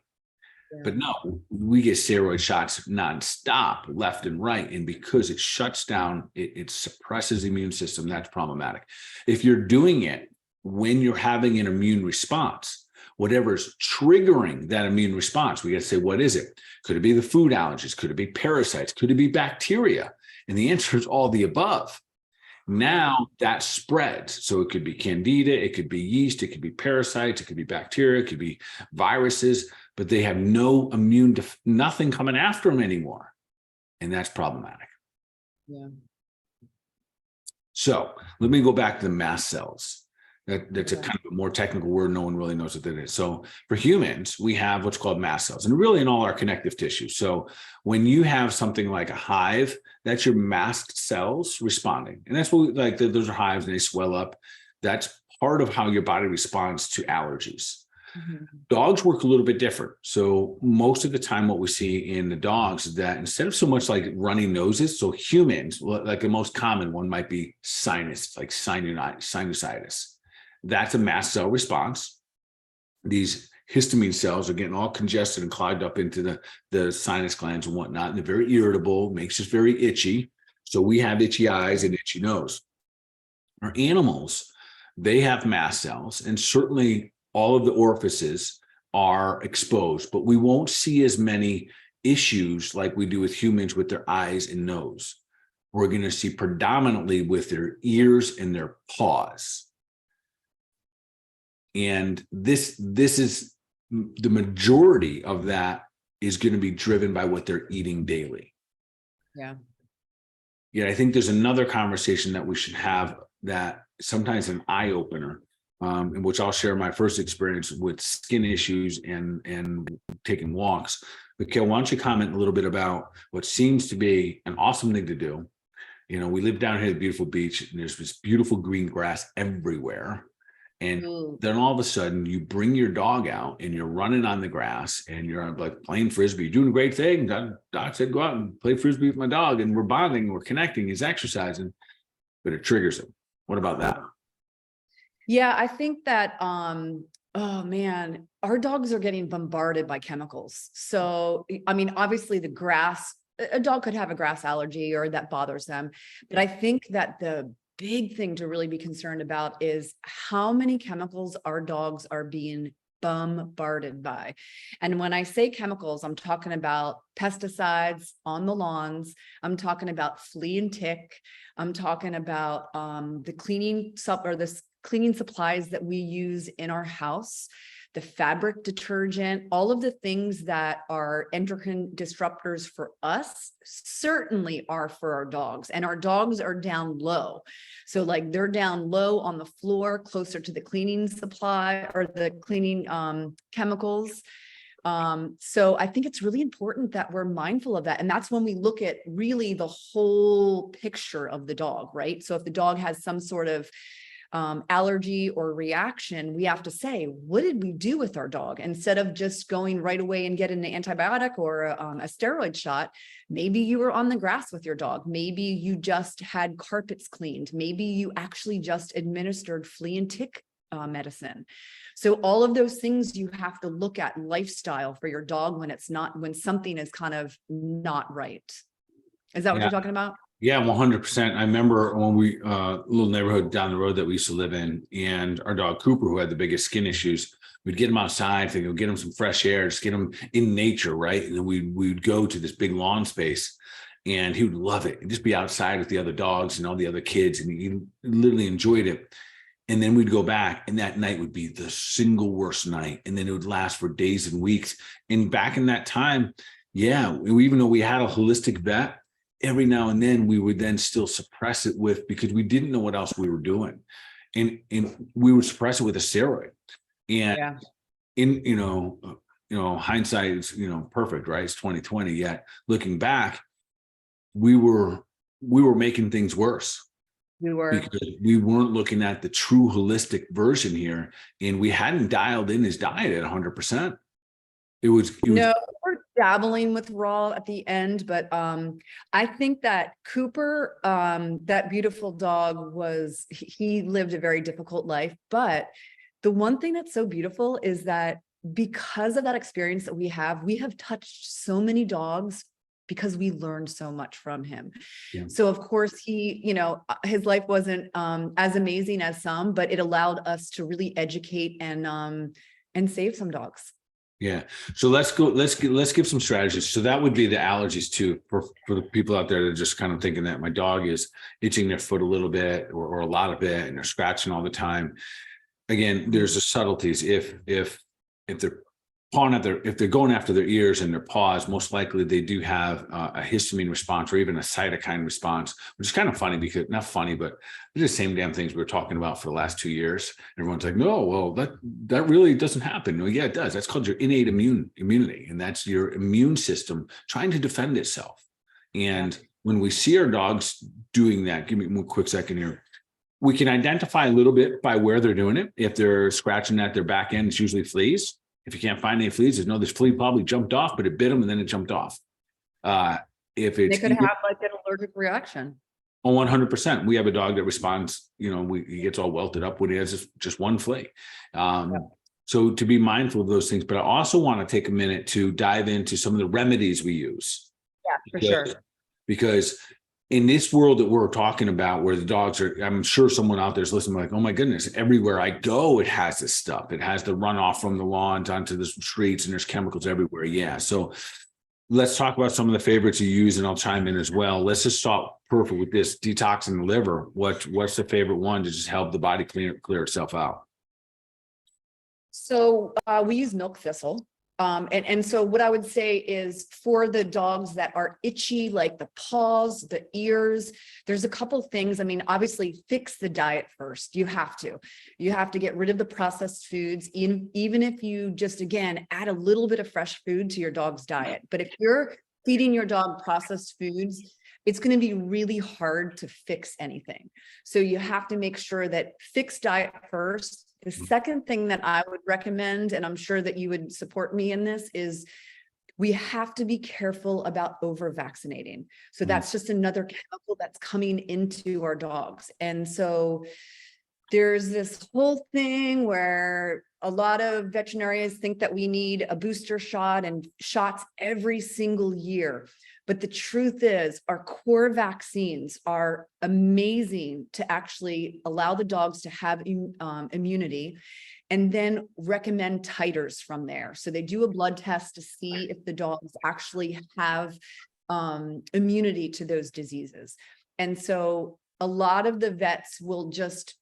But no, we get steroid shots nonstop, left and right. And because it shuts down, it suppresses the immune system. That's problematic. If you're doing it when you're having an immune response, whatever's triggering that immune response, we got to say, what is it? Could it be the food allergies? Could it be parasites? Could it be bacteria? And the answer is all the above. Now that spreads. So it could be candida, it could be yeast, it could be parasites, it could be bacteria, it could be viruses, but they have no nothing coming after them anymore. And that's problematic. Yeah. So let me go back to the mast cells. That's a kind of a more technical word. No one really knows what that is. So for humans, we have what's called mast cells, and really in all our connective tissue. So when you have something like a hive, that's your mast cells responding. And that's what those are hives and they swell up. That's part of how your body responds to allergies. Mm-hmm. Dogs work a little bit different. So most of the time what we see in the dogs is that instead of so much like runny noses, so humans, like the most common one might be sinus, like sinusitis. That's a mast cell response. These histamine cells are getting all congested and clogged up into the sinus glands and whatnot. And they're very irritable, makes us very itchy. So we have itchy eyes and itchy nose. Our animals, they have mast cells, and certainly all of the orifices are exposed, but we won't see as many issues like we do with humans with their eyes and nose. We're going to see predominantly with their ears and their paws. And this is the majority of that is going to be driven by what they're eating daily. Yeah. Yeah, I think there's another conversation that we should have that sometimes an eye opener, in which I'll share my first experience with skin issues and taking walks. But Kel, why don't you comment a little bit about what seems to be an awesome thing to do? You know, we live down here at the beautiful beach, and there's this beautiful green grass everywhere. And then all of a sudden you bring your dog out and you're running on the grass and you're like playing Frisbee, you're doing a great thing. Doc said, go out and play Frisbee with my dog, and we're bonding, we're connecting, he's exercising, but it triggers him. What about that? Yeah, I think that, oh man, our dogs are getting bombarded by chemicals. So, I mean, obviously the grass, a dog could have a grass allergy or that bothers them, but I think that the big thing to really be concerned about is how many chemicals our dogs are being bombarded by. And when I say chemicals, I'm talking about pesticides on the lawns. I'm talking about flea and tick. I'm talking about the cleaning supplies that we use in our house, the fabric detergent, all of the things that are endocrine disruptors for us certainly are for our dogs, and our dogs are down low. So like they're down low on the floor, closer to the cleaning supply or the cleaning chemicals. So I think it's really important that we're mindful of that. And that's when we look at really the whole picture of the dog, right? So if the dog has some sort of allergy or reaction, we have to say, what did we do with our dog? Instead of just going right away and getting an antibiotic or a steroid shot, maybe you were on the grass with your dog. Maybe you just had carpets cleaned. Maybe you actually just administered flea and tick medicine. So all of those things you have to look at lifestyle for your dog when something is kind of not right. Is that what you're talking about? Yeah, 100%. I remember when we, little neighborhood down the road that we used to live in, and our dog Cooper, who had the biggest skin issues, we'd get him outside, get him some fresh air, just get him in nature, right? And then we'd go to this big lawn space, and he would love it. He'd just be outside with the other dogs and all the other kids, and he literally enjoyed it. And then we'd go back, and that night would be the single worst night. And then it would last for days and weeks. And back in that time, yeah, even though we had a holistic vet, every now and then we would then still suppress it because we didn't know what else we were doing. And we would suppress it with a steroid. And hindsight is, perfect, right? It's 2020. Yet looking back, we were making things worse. We were, because we weren't looking at the true holistic version here, and we hadn't dialed in his diet at 100%. No, we're dabbling with raw at the end, but I think that Cooper, that beautiful dog, he lived a very difficult life. But the one thing that's so beautiful is that because of that experience that we have touched so many dogs because we learned so much from him. Yeah. So of course his life wasn't as amazing as some, but it allowed us to really educate and save some dogs. Yeah. So let's give some strategies. So that would be the allergies too, for the people out there that are just kind of thinking that my dog is itching their foot a little bit or a lot of it, and they're scratching all the time. Again, there's the subtleties. If they're if they're going after their ears and their paws, most likely they do have a histamine response or even a cytokine response, which is kind of funny because not funny, but they're the same damn things we were talking about for the last 2 years. Everyone's like, no, well, that really doesn't happen. No, yeah, it does. That's called your innate immunity. And that's your immune system trying to defend itself. And when we see our dogs doing that, give me one quick second here. We can identify a little bit by where they're doing it. If they're scratching at their back end, it's usually fleas. If you can't find any fleas, this flea probably jumped off, but it bit them and then it jumped off. If it's, they could have like an allergic reaction. Oh, 100%. We have a dog that responds, he gets all welted up when he has just one flea. So to be mindful of those things, but I also want to take a minute to dive into some of the remedies we use. Yeah, for sure. Because in this world that we're talking about, where the dogs are, I'm sure someone out there is listening like, oh my goodness, everywhere I go, it has this stuff. It has the runoff from the lawns onto the streets, and there's chemicals everywhere. Yeah. So let's talk about some of the favorites you use, and I'll chime in as well. Let's just start perfect with this detoxing the liver. What's the favorite one to just help the body clear itself out? So we use milk thistle. And so what I would say is for the dogs that are itchy, like the paws, the ears, there's a couple things. I mean, obviously fix the diet first. You have to get rid of the processed foods, even if you just, again, add a little bit of fresh food to your dog's diet. But if you're feeding your dog processed foods, it's going to be really hard to fix anything. So you have to make sure that fix diet first. The second thing that I would recommend, and I'm sure that you would support me in this, is we have to be careful about over vaccinating. So that's just another chemical that's coming into our dogs. And so there's this whole thing where a lot of veterinarians think that we need a booster shot and shots every single year. But the truth is, our core vaccines are amazing to actually allow the dogs to have immunity, and then recommend titers from there. So they do a blood test to see if the dogs actually have immunity to those diseases. And so a lot of the vets will just,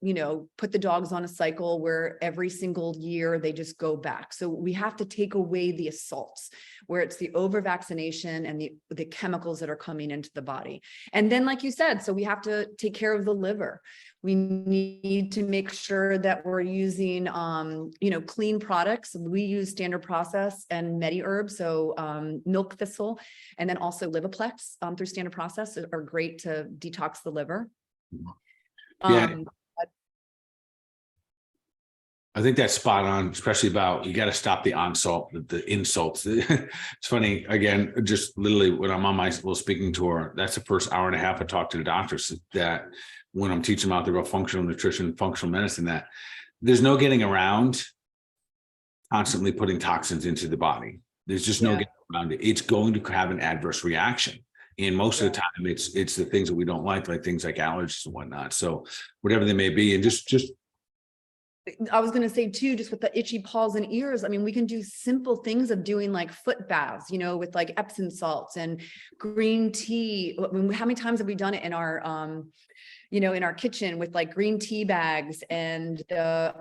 put the dogs on a cycle where every single year they just go back. So we have to take away the assaults, where it's the over vaccination and the chemicals that are coming into the body. And then, like you said, so we have to take care of the liver. We need to make sure that we're using, clean products. We use Standard Process and MediHerb, so milk thistle, and then also Liviplex through Standard Process are great to detox the liver. Yeah. I think that's spot on, especially about, you got to stop the onslaught, the insults. It's funny, again, just literally when I'm on my little speaking tour, that's the first hour and a half I talk to the doctors, that when I'm teaching them out there about functional nutrition, functional medicine, that there's no getting around constantly putting toxins into the body. There's just no getting around it. It's going to have an adverse reaction. And most of the time it's the things that we don't like things like allergies and whatnot. So whatever they may be, and just I was going to say too, just with the itchy paws and ears, I mean, we can do simple things of doing like foot baths, with like Epsom salts and green tea. I mean, how many times have we done it in our, in our kitchen with like green tea bags and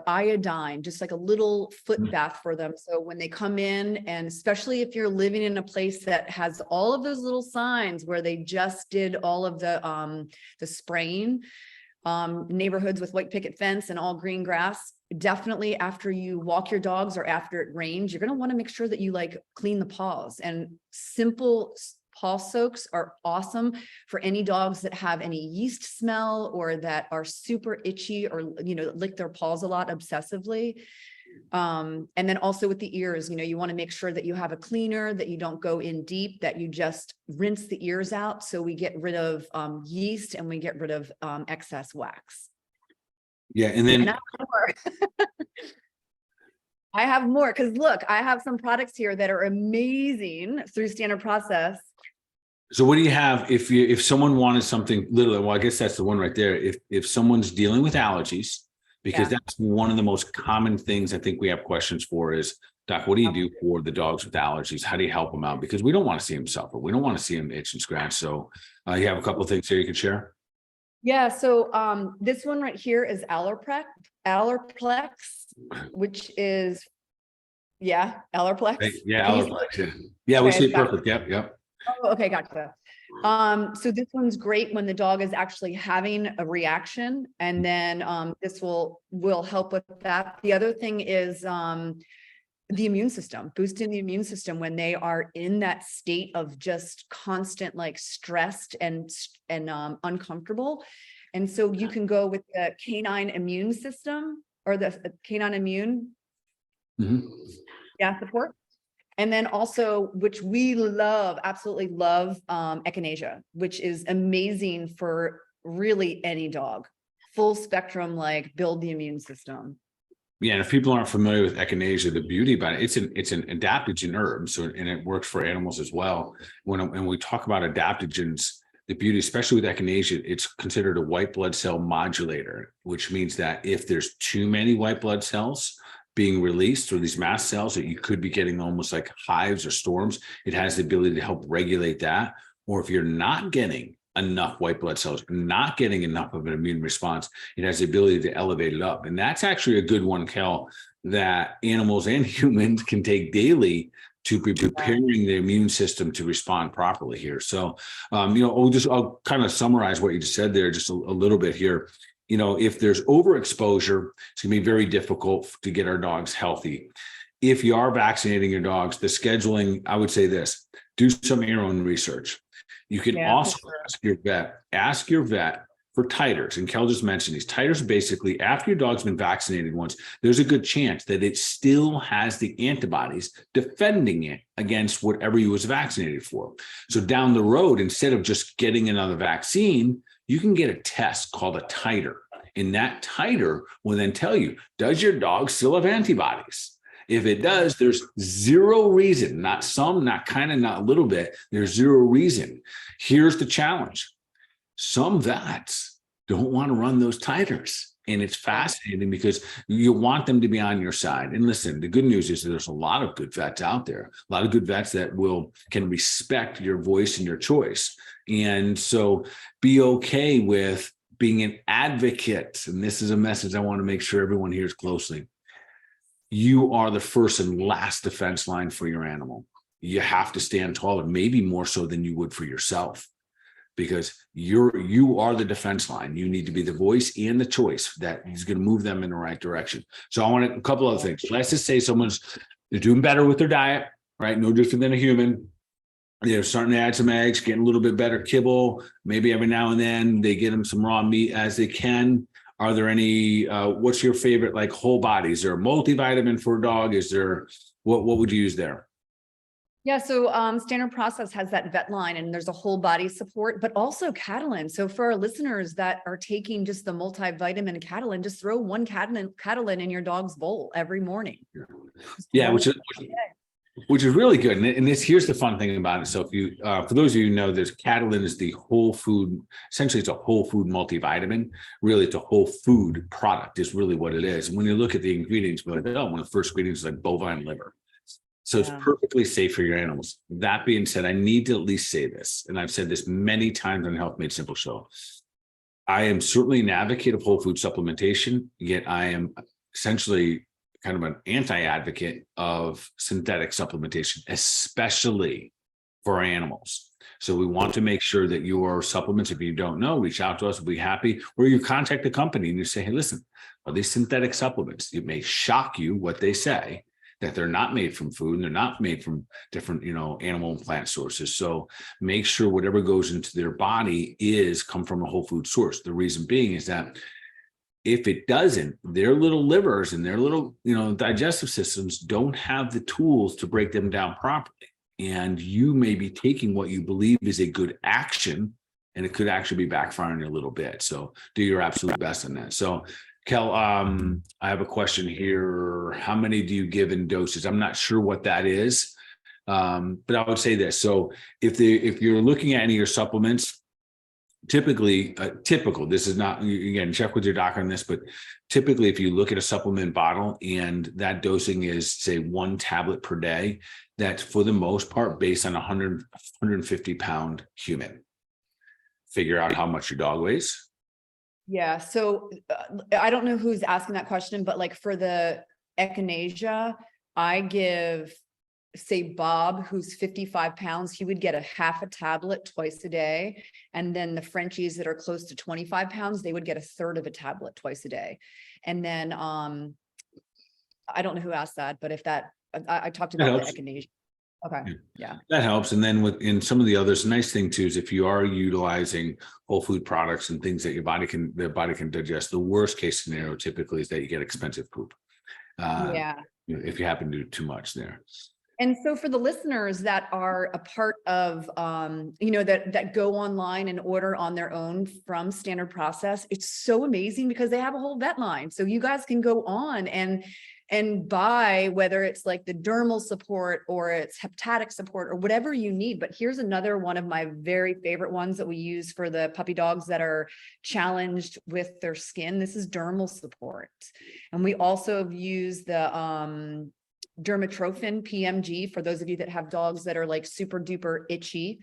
iodine, just like a little foot bath for them. So when they come in, and especially if you're living in a place that has all of those little signs where they just did all of the spraying, neighborhoods with white picket fence and all green grass, definitely after you walk your dogs or after it rains, you're going to want to make sure that you like clean the paws. And simple paw soaks are awesome for any dogs that have any yeast smell or that are super itchy or, lick their paws a lot obsessively. And then also with the ears, you want to make sure that you have a cleaner, that you don't go in deep, that you just rinse the ears out. So we get rid of yeast and we get rid of excess wax. Yeah. And then I have more because look, I have some products here that are amazing through Standard Process. So what do you have if someone wanted something literally? Well, I guess that's the one right there. If someone's dealing with allergies, because that's one of the most common things I think we have questions for is, Doc, what do you do for the dogs with allergies? How do you help them out? Because we don't want to see them suffer. We don't want to see them itch and scratch. So you have a couple of things here you can share. Yeah. So this one right here is Allerplex, which is, Allerplex. Yeah, Allerplex. Yeah, we see it perfect. Yep. Oh, okay, gotcha. So this one's great when the dog is actually having a reaction, and then this will help with that. The other thing is the immune system, boosting the immune system when they are in that state of just constant like stressed and uncomfortable. And so you can go with the canine immune system or the canine immune support. And then also, which we love, absolutely love, echinacea, which is amazing for really any dog. Full spectrum, like build the immune system. Yeah, and if people aren't familiar with echinacea, the beauty about it, it's an adaptogen herb, so and it works for animals as well. When we talk about adaptogens, the beauty, especially with echinacea, it's considered a white blood cell modulator, which means that if there's too many white blood cells being released, or these mast cells that you could be getting almost like hives or storms, it has the ability to help regulate that. Or if you're not getting enough white blood cells, not getting enough of an immune response, it has the ability to elevate it up. And that's actually a good one, Kel, that animals and humans can take daily to be preparing the immune system to respond properly here. So, I'll kind of summarize what you just said there just a little bit here. If there's overexposure, it's going to be very difficult to get our dogs healthy. If you are vaccinating your dogs, the scheduling, I would say this, do some of your own research. You can also ask your vet for titers. And Kel just mentioned these titers. Basically, after your dog's been vaccinated once, there's a good chance that it still has the antibodies defending it against whatever you was vaccinated for. So down the road, instead of just getting another vaccine, you can get a test called a titer. And that titer will then tell you, does your dog still have antibodies? If it does, there's zero reason, not some, not kind of, not a little bit. There's zero reason. Here's the challenge. Some vets don't want to run those titers. And it's fascinating because you want them to be on your side. And listen, the good news is there's a lot of good vets out there, a lot of good vets that can respect your voice and your choice. And so be okay with being an advocate. And this is a message I want to make sure everyone hears closely. You are the first and last defense line for your animal. You have to stand tall, and maybe more so than you would for yourself, because you are the defense line. You need to be the voice and the choice that is going to move them in the right direction. So I want a couple other things. Let's just say they're doing better with their diet, right? No different than a human. They're starting to add some eggs, getting a little bit better kibble. Maybe every now and then they get them some raw meat as they can. Are there any, what's your favorite, like whole body? Is there a multivitamin for a dog? Is there, what would you use there? Yeah, so Standard Process has that vet line, and there's a whole body support, but also Catalin. So for our listeners that are taking just the multivitamin Catalin, just throw one Catalin in your dog's bowl every morning. Yeah, which is really good. And here's the fun thing about it. So if you, for those of you who know, there's Catalin is the whole food, essentially it's a whole food multivitamin. Really, it's a whole food product is really what it is. And when you look at the ingredients, you're like, oh, one of the first ingredients is like bovine liver. So it's perfectly safe for your animals. That being said, I need to at least say this, and I've said this many times on Health Made Simple Show. I am certainly an advocate of whole food supplementation, yet I am essentially kind of an anti-advocate of synthetic supplementation, especially for animals. So we want to make sure that your supplements, if you don't know, reach out to us, we'll be happy, or you contact the company and you say, hey, listen, are these synthetic supplements? It may shock you what they say, that they're not made from food and they're not made from different, animal and plant sources. So make sure whatever goes into their body come from a whole food source. The reason being is that if it doesn't, their little livers and their little, digestive systems don't have the tools to break them down properly. And you may be taking what you believe is a good action, and it could actually be backfiring a little bit. So do your absolute best in that. So Kel, I have a question here. How many do you give in doses? I'm not sure what that is, but I would say this. So if you're looking at any of your supplements, typically, this is not, again, check with your doctor on this, but typically if you look at a supplement bottle and that dosing is, say, 1 tablet per day, that's for the most part based on 150 pound human. Figure out how much your dog weighs. Yeah, so I don't know who's asking that question, but like for the echinacea, I give, say, Bob, who's 55 pounds, he would get a half a tablet twice a day. And then the Frenchies that are close to 25 pounds, they would get a third of a tablet twice a day. And then I don't know who asked that, but if that, I talked about the echinacea. Okay. Yeah. That helps. And then in some of the others, the nice thing too is if you are utilizing whole food products and things that their body can digest, the worst case scenario typically is that you get expensive poop. If you happen to do too much there. And so for the listeners that are a part of, that go online and order on their own from Standard Process, it's so amazing because they have a whole vet line. So you guys can go on and buy, whether it's like the dermal support or it's hepatic support or whatever you need. But here's another one of my very favorite ones that we use for the puppy dogs that are challenged with their skin. This is dermal support. And we also have used the dermatrophin PMG for those of you that have dogs that are like super duper itchy,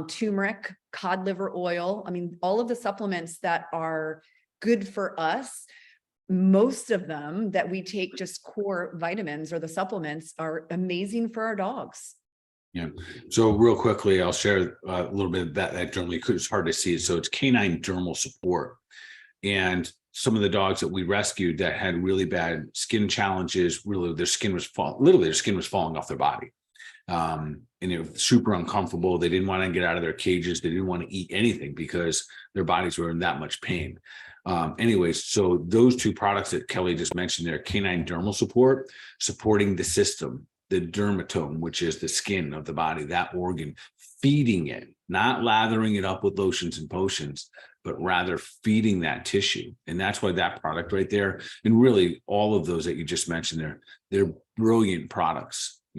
turmeric, cod liver oil. I mean, all of the supplements that are good for us, most of them that we take, just core vitamins or the supplements, are amazing for our dogs. Yeah. So real quickly, I'll share a little bit of that journal. It's hard to see it. So it's canine dermal support. And some of the dogs that we rescued that had really bad skin challenges, really their skin was falling off their body. And it was super uncomfortable. They didn't want to get out of their cages. They didn't want to eat anything because their bodies were in that much pain. Anyways, so those two products that Kelly just mentioned there, canine dermal support, supporting the system, the dermatome, which is the skin of the body, that organ, feeding it, not lathering it up with lotions and potions, but rather feeding that tissue. And that's why that product right there, and really all of those that you just mentioned there, they're brilliant products.